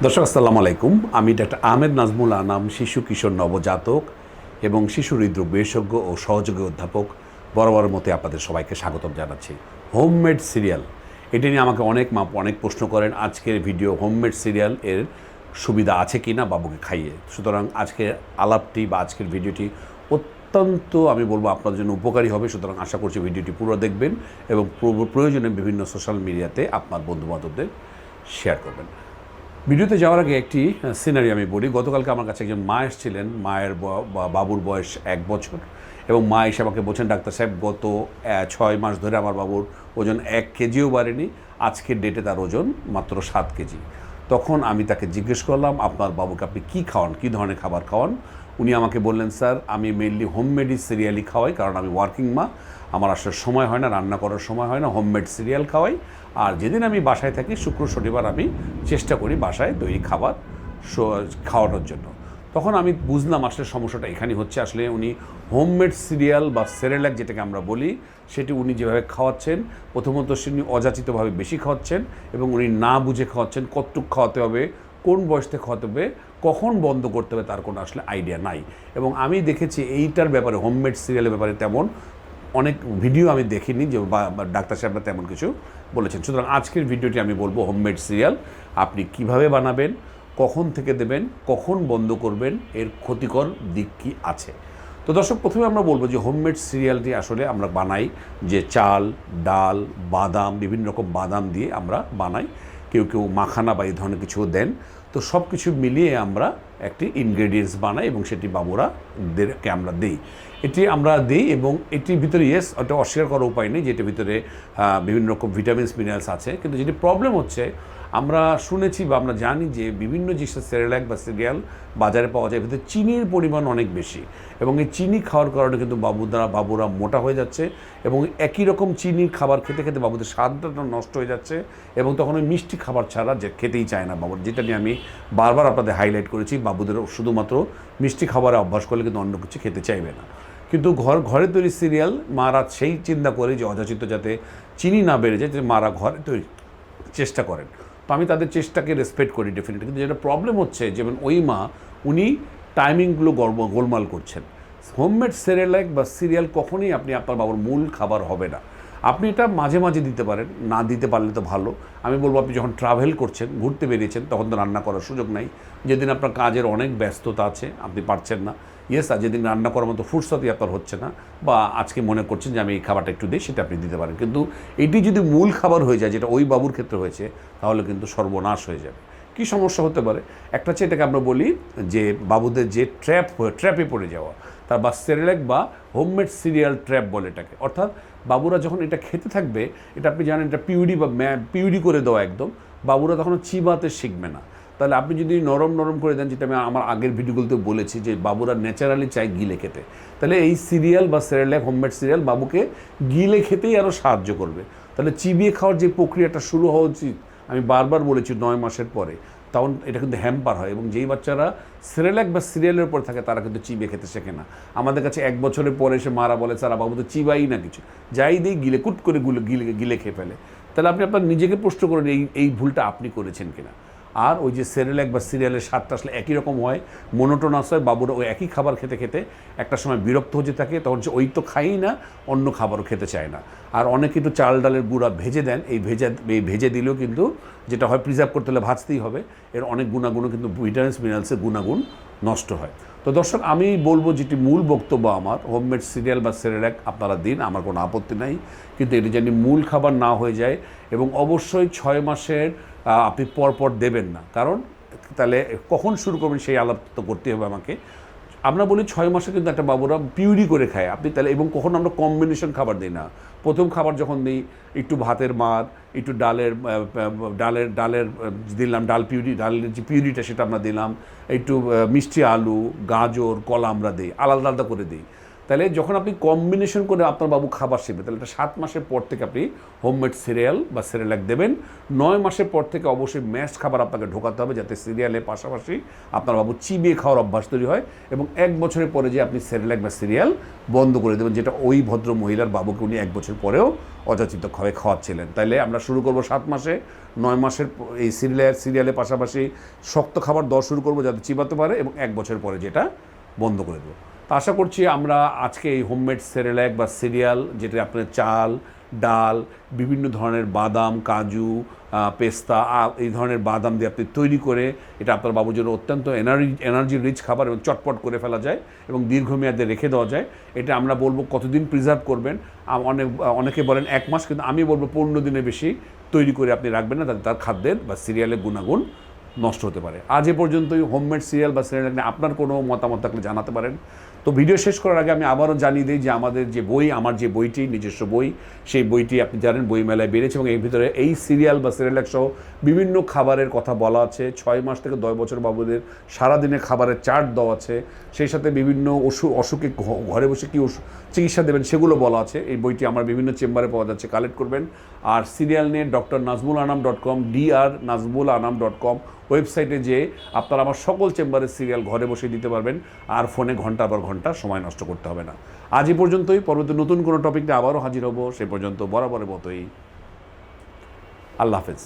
দর্শক আসসালামু আলাইকুম। আমি ডাক্তার আহমেদ নাজমুল আনাম, শিশু কিশোর নবজাতক এবং শিশু হৃদরোগ বিশেষজ্ঞ ও সহযোগী অধ্যাপক বরাবরের মতে আপনাদের সবাইকে স্বাগতম জানাচ্ছি। হোমমেড সিরিয়াল, এটি নিয়ে আমাকে অনেক প্রশ্ন করেন। আজকের ভিডিও হোমমেড সিরিয়াল এর সুবিধা আছে কি না বাবুকে খাইয়ে। সুতরাং আজকের আলাপটি বা আজকের ভিডিওটি অত্যন্ত আমি বলবো আপনার জন্য উপকারী হবে। সুতরাং আশা করছি ভিডিওটি পুরো দেখবেন এবং প্রয়োজনে বিভিন্ন সোশ্যাল মিডিয়াতে আপনার বন্ধুবান্ধবদের শেয়ার করবেন। ভিডিওতে যাওয়ার আগে একটি সিনারি আমি বলি। গতকালকে আমার কাছে একজন মা এসেছিলেন। মায়ের বাবুর বয়স 1 বছর এবং মা এসে আমাকে বলছেন, ডাক্তার সাহেব গত 6 মাস ধরে আমার বাবুর ওজন 1 কেজিও বাড়েনি, আজকের ডেটে তার ওজন মাত্র 7 কেজি। তখন আমি তাকে জিজ্ঞেস করলাম, আপনার বাবুকে আপনি কী খাওয়ান, কী ধরনের খাবার খাওয়ান? উনি আমাকে বললেন, স্যার আমি মেনলি হোমমেড সিরিয়ালই খাওয়াই, কারণ আমি ওয়ার্কিং মা, আমার আসলে সময় হয় না, রান্না করার সময় হয় না, হোমমেড সিরিয়াল খাওয়াই। আর যেদিন আমি বাসায় থাকি শুক্র শনিবার আমি চেষ্টা করি বাসায় তৈরি খাবার খাওয়ানোর জন্য। তখন আমি বুঝলাম আসলে সমস্যাটা এখানেই হচ্ছে। আসলে উনি হোমমেড সিরিয়াল বা সেরেলাক যেটাকে আমরা বলি, সেটি উনি যেভাবে খাওয়াচ্ছেন, প্রথমত উনি অযাচিতভাবে বেশি খাওয়াচ্ছেন এবং উনি না বুঝে খাওয়াচ্ছেন। কতটুকু খাওয়াতে হবে, কোন বয়সতে খাওয়াতে হবে, কখন বন্ধ করতে হবে, তার কোনো আসলে আইডিয়া নাই। এবং আমি দেখেছি এইটার ব্যাপারে, হোমমেড সিরিয়ালের ব্যাপারে তেমন অনেক ভিডিও আমি দেখিনি যে ডাক্তার সাহেবরা তেমন কিছু বলেছেন। সুতরাং আজকের ভিডিওটি আমি বলবো হোমমেড সিরিয়াল আপনি কিভাবে বানাবেন, কখন থেকে দেবেন, কখন বন্ধ করবেন, এর ক্ষতিকর দিক কী আছে। তো দর্শক, প্রথমে আমরা বলবো যে হোমমেড সিরিয়ালটি আসলে আমরা বানাই যে চাল, ডাল, বাদাম, বিভিন্ন রকম বাদাম দিয়ে আমরা বানাই। কেউ কেউ মাখানা বা এই ধরনের কিছু দেন। তো সব কিছু মিলিয়ে আমরা একটি ইনগ্রেডিয়েন্টস বানাই এবং সেটি বাবুরাদেরকে আমরা দিই। এটি আমরা দিই এবং এটির ভিতরে ওটা অস্বীকার করার উপায় নেই যে এটির ভিতরে বিভিন্ন রকম ভিটামিনস মিনারেলস আছে। কিন্তু যেটি প্রবলেম হচ্ছে, আমরা শুনেছি বা আমরা জানি যে বিভিন্ন যে সেরেলাক বা সিরিয়াল বাজারে পাওয়া যায়, ভিতরে চিনির পরিমাণ অনেক বেশি এবং এই চিনি খাওয়ার কারণে কিন্তু বাবুরা মোটা হয়ে যাচ্ছে এবং একই রকম চিনির খাবার খেতে খেতে বাবুদের স্বাদটা নষ্ট হয়ে যাচ্ছে এবং তখন ওই মিষ্টি খাবার ছাড়া যে খেতেই চায় না বাবুর। যেটা নিয়ে আমি বারবার আপনাদের হাইলাইট করেছি, বাবুদের শুধুমাত্র মিষ্টি খাবারে অভ্যাস করলে কিন্তু অন্য কিছু খেতে চাইবে না। কিন্তু ঘরে তৈরি সিরিয়াল মারা সেই চিন্তা করে যে অযাচিত যাতে চিনি না বেড়ে যায়, যে মারা ঘরে তৈরি চেষ্টা করেন। তো আমি তাদের চেষ্টাকে রেসপেক্ট করি ডেফিনেটলি। কিন্তু যেটা প্রবলেম হচ্ছে, যেমন ওই মা উনি টাইমিংগুলো গোলমাল করছেন। হোমমেড সেরেলাক বা সিরিয়াল কখনোই আপনি আপনার বাবুর মূল খাবার হবে না। আপনি এটা মাঝে মাঝে দিতে পারেন, না দিতে পারলে তো ভালো। আমি বলবো আপনি যখন ট্রাভেল করছেন, ঘুরতে বেরিয়েছেন, তখন তো রান্না করার সুযোগ নাই। যেদিন আপনার কাজের অনেক ব্যস্ততা আছে, আপনি পারছেন না, আর যেদিন রান্না করার মতো ফুরসতই আপনার হচ্ছে না, বা আজকে মনে করছেন যে আমি এই খাবারটা একটু দিই, সেটা আপনি দিতে পারেন। কিন্তু এটি যদি মূল খাবার হয়ে যায়, যেটা ওই বাবুর ক্ষেত্রে হয়েছে, তাহলে কিন্তু সর্বনাশ হয়ে যাবে। কী সমস্যা হতে পারে? একটা হচ্ছে, এটাকে আমরা বলি যে বাবুদের যে ট্র্যাপে পড়ে যাওয়া, তার বা সেরেলাক বা হোমমেড সিরিয়াল ট্র্যাপ বলে এটাকে। অর্থাৎ বাবুরা যখন এটা খেতে থাকবে, এটা আপনি জানেন এটা পিউরি করে দেওয়া একদম, বাবুরা তখন চিবাতে শিখবে না। তাহলে আপনি যদি নরম করে দেন, যেটা আমি আমার আগের ভিডিওগুলোতে বলেছি যে বাবুরা ন্যাচারালি চায় গিলে খেতে, তাহলে এই সিরিয়াল বা সেরেলাক হোমমেড সিরিয়াল বাবুকে গিলে খেতেই আরও সাহায্য করবে। তাহলে চিবিয়ে খাওয়ার যে প্রক্রিয়াটা শুরু হওয়া উচিত, আমি বারবার বলেছি 9 মাসের পরে, তখন এটা কিন্তু হ্যাম্পার হয়। এবং যেই বাচ্চারা সেরেলাক বা সিরিয়ালের উপর থাকে, তারা কিন্তু চিবিয়ে খেতে শেখে না। আমাদের কাছে 1 বছরের পরে এসে মারা বলে, স্যার বাবু তো চিবাই না কিছু, যাই দিই গিলে কুট করে গিলে খেয়ে ফেলে। তাহলে আপনি আপনার নিজেকে প্রশ্ন করেন এই ভুলটা আপনি করেছেন কিনা। আর ওই যে সেরেলাক বা সিরিয়ালের স্বাদটা আসলে একই রকম হয়, মোনোটোনাস হয়। বাবুরা ওই একই খাবার খেতে খেতে একটা সময় বিরক্ত হতে থাকে, তখন সে ওই তো খাইই না, অন্য খাবারও খেতে চায় না। আর অনেকে একটু চাল ডালের গুঁড়া ভেজে দেন, এই ভেজে দিলেও কিন্তু যেটা হয়, প্রিজার্ভ করতে হলে ভাজতেই হবে, এর অনেক গুণাগুণও কিন্তু ভিটামিনস মিনারেলসের গুণাগুণ নষ্ট হয়। তো দর্শক, আমি বলবো যেটি মূল বক্তব্য আমার, হোমমেড সিরিয়াল বা সেরেলাক আপনারা দিন, আমার কোনো আপত্তি নাই, কিন্তু এটি যেন মূল খাবার না হয়ে যায়। এবং অবশ্যই 6 মাসের আপনি পরপর দেবেন না, কারণ তাহলে কখন শুরু করবেন সেই আলাপ তো করতে হবে আমাকে। আমরা বলি 6 মাসে কিন্তু একটা বাবুরা পিউরি করে খায় আপনি, তাহলে এবং কখনো আমরা কম্বিনেশন খাবার দিই না। প্রথম খাবার যখন দিই, একটু ভাতের মার, একটু ডালের দিলাম, ডালের যে পিউরিটা সেটা আমরা দিলাম, একটু মিষ্টি আলু, গাজর, কলা আমরা দিই, আলাদা আলাদা করে দিই। তাহলে যখন আপনি কম্বিনেশন করে আপনার বাবু খাবার শিখবে, তাহলে এটা 7 মাসের পর থেকে আপনি হোমমেড সিরিয়াল বা সেরেলাক দেবেন। 9 মাসের পর থেকে অবশ্যই ম্যাশড খাবার আপনাকে ঢোকাতে হবে, যাতে সিরিয়ালের পাশাপাশি আপনার বাবু চিবিয়ে খাওয়ার অভ্যাস তৈরি হয়। এবং 1 বছরের পরে যে আপনি সেরেলাক বা সিরিয়াল বন্ধ করে দেবেন, যেটা ওই ভদ্র মহিলার বাবুকে উনি 1 বছর পরেও অযাচিতভাবে খাওয়াচ্ছিলেন। তাইলে আমরা শুরু করব 7 মাসে। 9 মাসের এই সিরিয়ালের পাশাপাশি শক্ত খাবার দেওয়া শুরু করবো, যাতে চিবাতে পারে, এবং 1 বছর পরে যেটা বন্ধ করে দেবো। তো আশা করছি আমরা আজকে এই হোমমেড সেরেলাক বা সিরিয়াল, যেটা আপনার চাল, ডাল, বিভিন্ন ধরনের বাদাম, কাজু, পেস্তা, এই ধরনের বাদাম দিয়ে আপনি তৈরি করে, এটা আপনার বাবুর জন্য অত্যন্ত এনার্জি রিচ খাবার এবং চটপট করে ফেলা যায় এবং দীর্ঘমেয়াদে রেখে দেওয়া যায়। এটা আমরা বলবো কতদিন প্রিজার্ভ করবেন, অনেকে বলেন 1 মাস, কিন্তু আমি বলবো 15 দিনের বেশি তৈরি করে আপনি রাখবেন না, তাতে তার খাদ্যের বা সিরিয়ালের গুণাগুণ নষ্ট হতে পারে। আজ এ পর্যন্তই হোমমেড সিরিয়াল বা সিরিয়াল নিয়ে আপনার কোনো মতামত থাকলে জানাতে পারেন। তো ভিডিও শেষ করার আগে আমি আবারও জানিয়ে দিই যে আমাদের যে বই, আমার যে বইটি নিজস্ব বই, সেই বইটি আপনি জানেন বই মেলায় বেরিয়েছে, এবং এর ভিতরে এই সিরিয়াল বা সিরিয়াল সহ বিভিন্ন খাবারের কথা বলা আছে। 6 মাস থেকে 10 বছর বাবুদের সারাদিনের খাবারের চার্ট দেওয়া আছে, সেই সাথে বিভিন্ন অসুখে ঘরে বসে কী চিকিৎসা দেবেন সেগুলো বলা আছে। এই বইটি আমার বিভিন্ন চেম্বারে পাওয়া যাচ্ছে, কালেক্ট করবেন। আর সিরিয়াল নিয়ে drnazmulanam.com drnazmulanam.com ওয়েবসাইটে যে আপনারা আমার সকল চেম্বারের সিরিয়াল ঘরে বসে দিতে পারবেন, আর ফোনে ঘন্টার পর ঘন্টা সময় নষ্ট করতে হবে না। আজ এই পর্যন্তই, পরবর্তী নতুন কোনো টপিক নিয়ে আবারও হাজির হব। সে পর্যন্ত বরাবরের মতোই আল্লাহ হাফেজ।